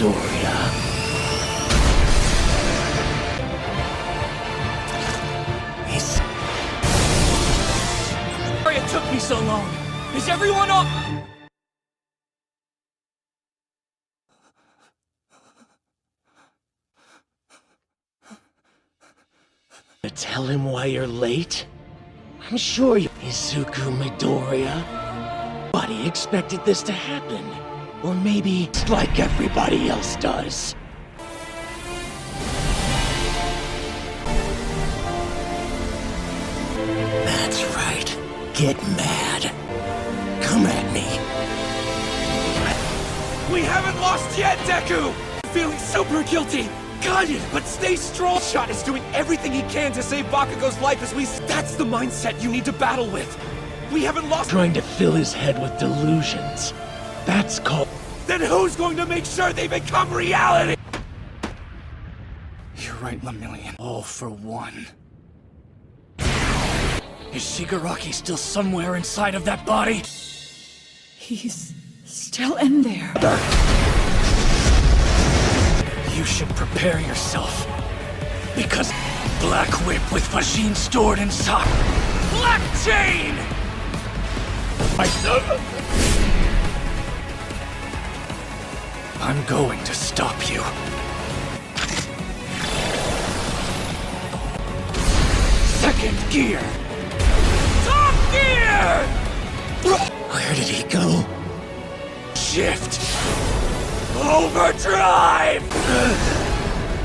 Midoriya. Sorry it took me so long. Is everyone up? Tell him why you're late? I'm sure you... Izuku Midoriya. Nobody expected this to happen. Or maybe it's like everybody else does. That's right. Get mad. Come at me. We haven't lost yet, Deku! I'm feeling super guilty. Got it, but stay strong. Shot is doing everything he can to save Bakugo's life as we... That's the mindset you need to battle with. We haven't lost... Trying to fill his head with delusions. That's called... Then who's going to make sure they become reality? You're right, Lemillion. All for one. Is Shigaraki still somewhere inside of that body? He's still in there. You should prepare yourself. Because Black Whip with Fajin stored inside. Black Chain! I'm going to stop you. Second gear! Top gear! Where did he go? Shift! Overdrive!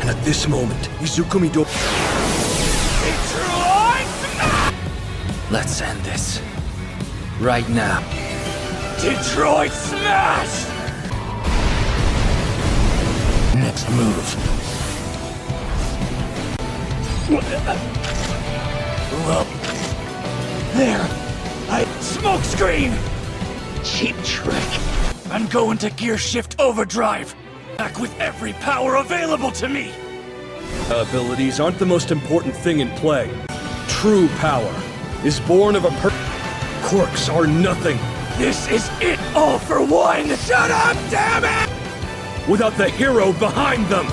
And at this moment, Izuku Midoriya... Detroit! Let's end this. Right now. Detroit Smash! Next move. Well, there. Smoke screen! Cheap trick. I'm going to gear shift overdrive. Back with every power available to me. Abilities aren't the most important thing in play. True power is born of a Quirks are nothing. This is it all for one! Shut up, damn it! Without the hero behind them.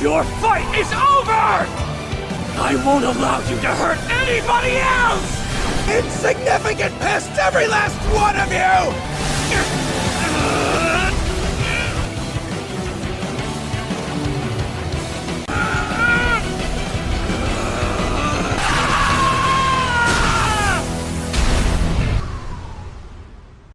Your fight is over! I won't allow you to hurt anybody else! Insignificant pest, every last one of you!